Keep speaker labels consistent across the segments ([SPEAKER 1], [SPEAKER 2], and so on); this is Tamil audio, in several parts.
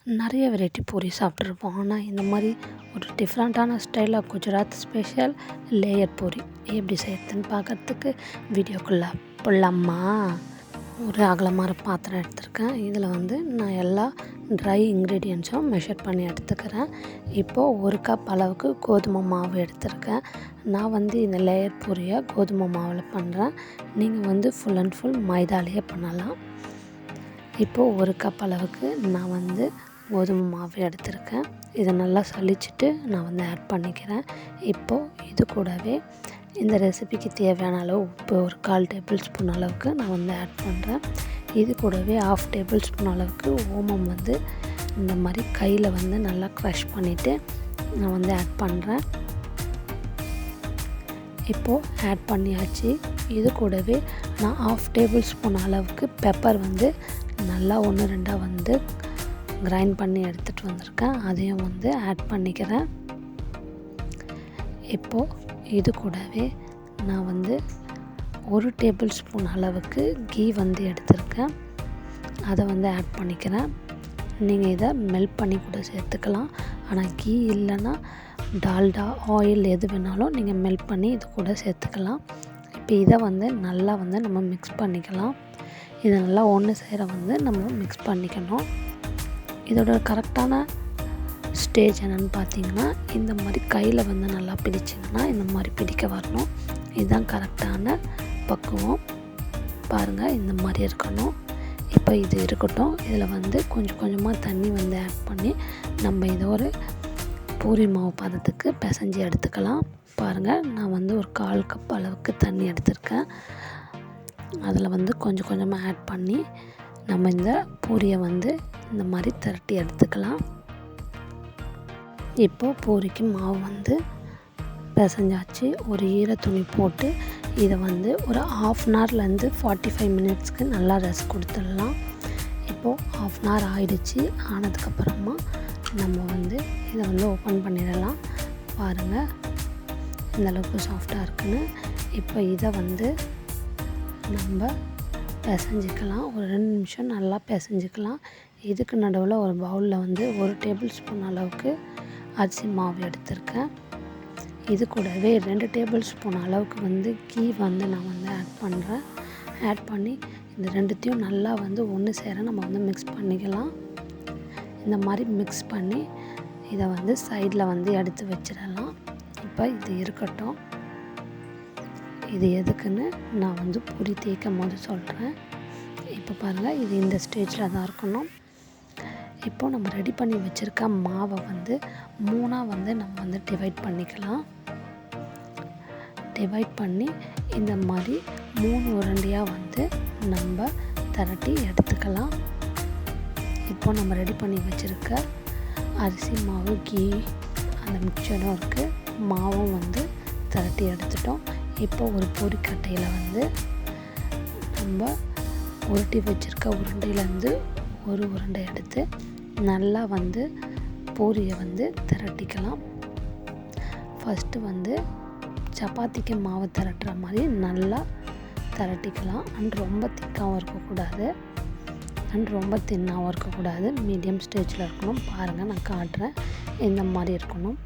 [SPEAKER 1] நிறைய வெரைட்டி பூரி சாப்பிட்ருப்போம். ஆனால் இந்த மாதிரி ஒரு டிஃப்ரெண்ட்டான ஸ்டைலில் குஜராத் ஸ்பெஷல் லேயர் பூரி எப்படி செய்யறதுன்னு பார்க்கறதுக்கு வீடியோக்குள்ளே போடலாமா? ஒரு அகலமான பாத்திரம் எடுத்திருக்கேன். இதில் நான் எல்லா ட்ரை இன்க்ரீடியன்ட்ஸும் மெஷர் பண்ணி எடுத்துக்கிறேன். இப்போது 1 கப் அளவுக்கு கோதுமை மாவு எடுத்திருக்கேன். நான் இந்த லேயர் பூரியை கோதுமை மாவில் பண்ணுறேன். நீங்கள் ஃபுல் அண்ட் ஃபுல் மைதாலேயே பண்ணலாம். இப்போது 1 கப் அளவுக்கு நான் கோதுமை மாவு எடுத்திருக்கேன். இதை நல்லா சலிச்சுட்டு நான் ஆட் பண்ணிக்கிறேன். இப்போது இது கூடவே இந்த ரெசிபிக்கு தேவையான அளவு உப்பு ஒரு 1/4 டேபிள் ஸ்பூன் அளவுக்கு நான் ஆட் பண்ணுறேன். இது கூடவே 1/2 டேபிள் ஸ்பூன் அளவுக்கு ஓமம் இந்த மாதிரி கையில் நல்லா க்ரஷ் பண்ணிவிட்டு நான் ஆட் பண்ணுறேன். இப்போது ஆட் பண்ணியாச்சு. இது கூடவே நான் 1/2 டேபிள் ஸ்பூன் அளவுக்கு பெப்பர் நல்லா 1-2 கிரைண்ட் பண்ணி எடுத்துகிட்டு வந்திருக்கேன். அதையும் ஆட் பண்ணிக்கிறேன். இப்போது இது கூடவே நான் 1 டேபிள் ஸ்பூன் அளவுக்கு கீ எடுத்திருக்கேன். அதை ஆட் பண்ணிக்கிறேன். நீங்கள் இதை மெல்ட் பண்ணி கூட சேர்த்துக்கலாம். ஆனால் கீ இல்லைன்னா டால்டா ஆயில் எது வேணாலும் நீங்கள் மெல்ட் பண்ணி இது கூட சேர்த்துக்கலாம். இப்போ இதை நல்லா நம்ம மிக்ஸ் பண்ணிக்கலாம். இதை நல்லா ஒன்று சேர நம்ம மிக்ஸ் பண்ணிக்கணும். இதோட கரெக்டான ஸ்டேஜ் என்னென்னு பார்த்தீங்கன்னா, இந்த மாதிரி கையில் நல்லா பிடிச்சிங்கன்னா இந்த மாதிரி பிடிக்க வரணும். இதுதான் கரெக்டான பக்குவம். பாருங்கள், இந்த மாதிரி இருக்கணும். இப்போ இது இருக்கட்டும். இதில் கொஞ்சம் கொஞ்சமாக தண்ணி ஆட் பண்ணி நம்ம இதை ஒரு பூரி மாவு பதத்துக்கு பிசைஞ்சு எடுத்துக்கலாம். பாருங்கள், நான் ஒரு 1/4 கப் அளவுக்கு தண்ணி எடுத்திருக்கேன். அதில் கொஞ்சம் கொஞ்சமாக ஆட் பண்ணி நம்ம இந்த பூரியை இந்த மாதிரி திரட்டி எடுத்துக்கலாம். இப்போது பூரிக்கு மாவு பிசைஞ்சாச்சு. ஒரு ஈர துணி போட்டு இதை ஒரு 1/2 ஹவர்லேருந்து 45 மினிட்ஸ்க்கு நல்லா ரெஸ்ட் கொடுத்துடலாம். இப்போது 1/2 ஹவர் ஆயிடுச்சு. ஆனதுக்கப்புறமா நம்ம இதை ஓப்பன் பண்ணிடலாம். பாருங்கள், இந்தளவுக்கு சாஃப்டாக இருக்குன்னு. இப்போ இதை நம்ம பிசைஞ்சிக்கலாம். ஒரு 2 நிமிஷம் நல்லா பிசைஞ்சிக்கலாம். இதுக்கு நடுவில் ஒரு பவுலில் 1 டேபிள் ஸ்பூன் அளவுக்கு அரிசி மாவு எடுத்திருக்கேன். இது கூடவே 2 டேபிள் ஸ்பூன் அளவுக்கு கீ நான் ஆட் பண்ணுறேன். ஆட் பண்ணி இந்த ரெண்டுத்தையும் நல்லா ஒன்று சேர நம்ம மிக்ஸ் பண்ணிக்கலாம். இந்த மாதிரி மிக்ஸ் பண்ணி இதை சைடில் எடுத்து வச்சிடலாம். இப்போ இது இருக்கட்டும். இது எதுக்குன்னு நான் பூரி தேய்க்கும் போது சொல்கிறேன். இப்போ பாருங்கள், இது இந்த ஸ்டேஜில் தான் இருக்கணும். இப்போ நம்ம ரெடி பண்ணி வச்சுருக்க மாவை 3ஆக நம்ம டிவைட் பண்ணிக்கலாம். டிவைட் பண்ணி இந்த மாதிரி 3 உருண்டையாக நம்ம திரட்டி எடுத்துக்கலாம். இப்போ நம்ம ரெடி பண்ணி வச்சுருக்க அரிசி மாவு, கீ, அந்த மிக்சரும் இருக்குது. மாவும் திரட்டி எடுத்துட்டோம். இப்போ ஒரு பொரிக்கட்டையில் நம்ம உருட்டி வச்சுருக்க உருண்டையிலேருந்து ஒரு உருண்டை எடுத்து நல்லா பூரியை திரட்டிக்கலாம். ஃபஸ்ட்டு சப்பாத்திக்கு மாவு திரட்டுற மாதிரி நல்லா திரட்டிக்கலாம். அண்ட் ரொம்ப திக்காகவும் இருக்கக்கூடாது, அண்ட் ரொம்ப தின்னாகவும் இருக்கக்கூடாது. மீடியம் ஸ்டேஜில் இருக்கணும். பாருங்கள், நான் காட்டுறேன். இந்த மாதிரி இருக்கணும்.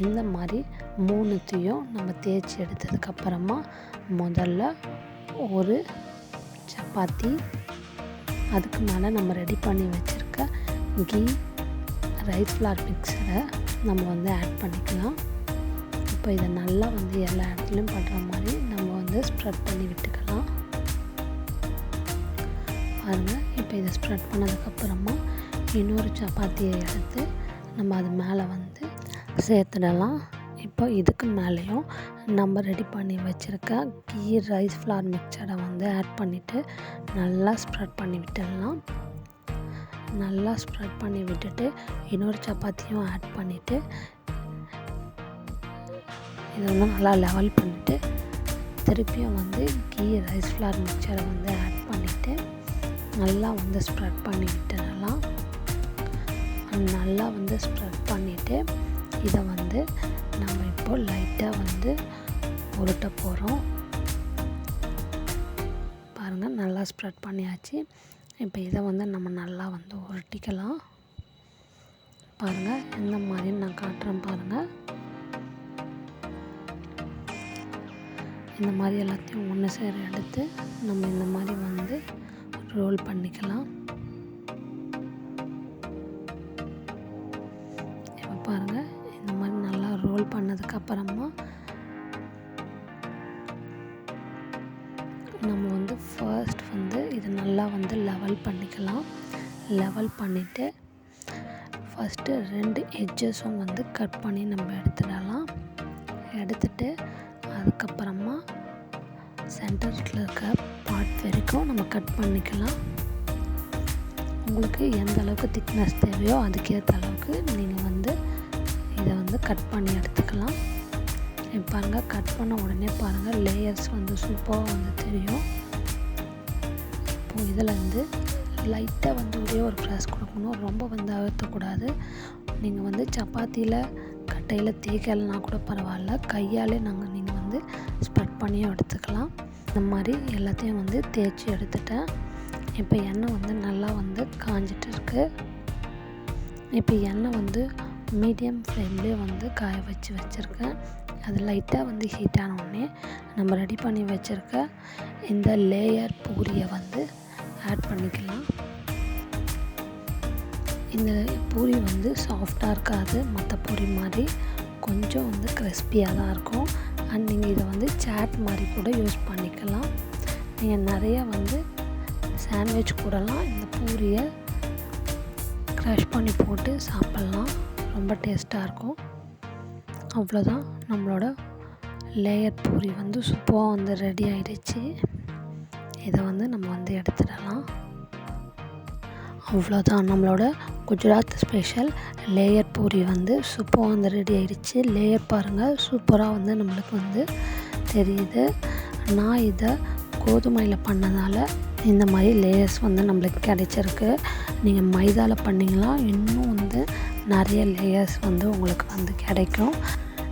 [SPEAKER 1] இந்த மாதிரி 3த்தையும் நம்ம தேய்ச்சி எடுத்ததுக்கப்புறமா முதல்ல ஒரு சப்பாத்தி, அதுக்கு மேலே நம்ம ரெடி பண்ணி வச்சுருக்க கீ ரைஸ் ஃப்ளார் மிக்ஸரை நம்ம ஆட் பண்ணிக்கலாம். இப்போ இதை நல்லா எல்லா இடத்துலையும் படுற மாதிரி நம்ம ஸ்ப்ரெட் பண்ணி விட்டுக்கலாம். பாருங்கள், இப்போ இதை ஸ்ப்ரெட் பண்ணதுக்கப்புறமா இன்னொரு சப்பாத்தியை எடுத்து நம்ம அது மேலே சேர்த்துடலாம். இப்போ இதுக்கு மேலேயும் நம்ம ரெடி பண்ணி வச்சுருக்க கீ ரைஸ் ஃப்ளார் மிக்சரை ஆட் பண்ணிவிட்டு நல்லா ஸ்ப்ரெட் பண்ணி விட்டுடலாம். நல்லா ஸ்ப்ரெட் பண்ணி விட்டுட்டு இன்னொரு சப்பாத்தியும் ஆட் பண்ணிவிட்டு இதை நல்லா லெவல் பண்ணிவிட்டு திருப்பியும் கீ ரைஸ் ஃப்ளார் மிக்சரை ஆட் பண்ணிவிட்டு நல்லா ஸ்ப்ரெட் பண்ணி விட்டுடலாம். நல்லா ஸ்ப்ரெட் பண்ணிவிட்டு இதை நம்ம இப்போ லைட்டாக உருட்ட போகிறோம். நல்லா ஸ்ப்ரெட் பண்ணியாச்சு. இப்போ இதை நம்ம நல்லா உருட்டிக்கலாம். பாருங்கள், இந்த மாதிரி நான் காட்டுறேன் பாருங்கள். இந்த மாதிரி எல்லாத்தையும் ஒன்று சேர எடுத்து நம்ம இந்த மாதிரி வந்து ரோல் பண்ணிக்கலாம். இப்போ பாருங்கள், இந்த மாதிரி நல்லா ரோல் பண்ணதுக்கப்புறமா நம்ம வந்து ஃபர்ஸ்ட் வந்து இதை நல்லா வந்து லெவல் பண்ணிக்கலாம். லெவல் பண்ணிவிட்டு ஃபஸ்ட்டு 2 எட்ஜஸும் வந்து கட் பண்ணி நம்ம எடுத்துடலாம். எடுத்துட்டு அதுக்கப்புறமா சென்டரில் இருக்க பார்ட் வரைக்கும் நம்ம கட் பண்ணிக்கலாம். உங்களுக்கு எந்த அளவுக்கு திக்னஸ் தேவையோ அதுக்கேற்ற அளவுக்கு நீங்கள் வந்து இதை வந்து கட் பண்ணி எடுத்துக்கலாம். இப்போ பாருங்கள், கட் பண்ண உடனே பாருங்கள் லேயர்ஸ் வந்து சூப்பராக வந்து தெரியும். இப்போது இதில் வந்து லைட்டாக வந்து ஒரே ஒரு ப்ரெஸ் கொடுக்கணும், ரொம்ப வந்து அழுத்தக்கூடாது. நீங்கள் வந்து சப்பாத்தியில் கட்டையில் தேய்க்கலைனா கூட பரவாயில்ல, கையாலே நீங்கள் வந்து ஸ்ப்ரெட் பண்ணியும் எடுத்துக்கலாம். இந்த மாதிரி எல்லாத்தையும் வந்து தேய்ச்சி எடுத்துட்டேன். இப்போ எண்ணெய் வந்து நல்லா வந்து காஞ்சிட்டு இருக்கு. இப்போ எண்ணெய் வந்து மீடியம் ஃப்ளேம்லேயே வந்து காய வச்சுருக்கேன். அது லைட்டாக வந்து ஹீட் ஆன உடனே நம்ம ரெடி பண்ணி வச்சுருக்க இந்த லேயர் பூரியை வந்து ஆட் பண்ணிக்கலாம். இந்த பூரி வந்து சாஃப்டாக இருக்காது, மற்ற பூரி மாதிரி கொஞ்சம் வந்து கிறிஸ்பியாக தான் இருக்கும். அண்ட் நீங்கள் இதை வந்து சாட் மாதிரி கூட யூஸ் பண்ணிக்கலாம். நீங்கள் நிறையா வந்து சாண்ட்விச் கூடலாம் இந்த பூரியை க்ரஷ் பண்ணி போட்டு சாப்பிட்லாம், ரொம்ப டேஸ்ட்டாக இருக்கும். அவ்வளோதான், நம்மளோட லேயர் பூரி வந்து சூப்பராக வந்து ரெடி ஆகிடுச்சு. இதை வந்து நம்ம வந்து எடுத்துடலாம். அவ்வளோதான், நம்மளோட குஜராத் ஸ்பெஷல் லேயர் பூரி வந்து சூப்பராக வந்து ரெடி ஆகிடுச்சு. லேயர் பாருங்கள், சூப்பராக வந்து நம்மளுக்கு வந்து தெரியுது. நான் இதை கோதுமையில் பண்ணதால் இந்த மாதிரி லேயர்ஸ் வந்து நம்மளுக்கு கிடைச்சிருக்கு. நீங்கள் மைதாவில் பண்ணிங்கன்னா இன்னும் வந்து நிறைய லேயர்ஸ் வந்து உங்களுக்கு வந்து கிடைக்கும்.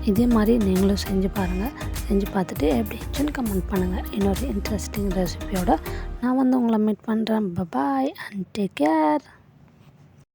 [SPEAKER 1] இதே மாதிரி நீங்களும் செஞ்சு பாருங்கள். செஞ்சு பார்த்துட்டு எப்படி இருந்துச்சுன்னு கமெண்ட் பண்ணுங்கள். இன்னொரு இன்ட்ரெஸ்டிங் ரெசிபியோட நான் வந்து உங்களை மீட் பண்ணுறேன். பாய் அண்ட் டேக் கேர்.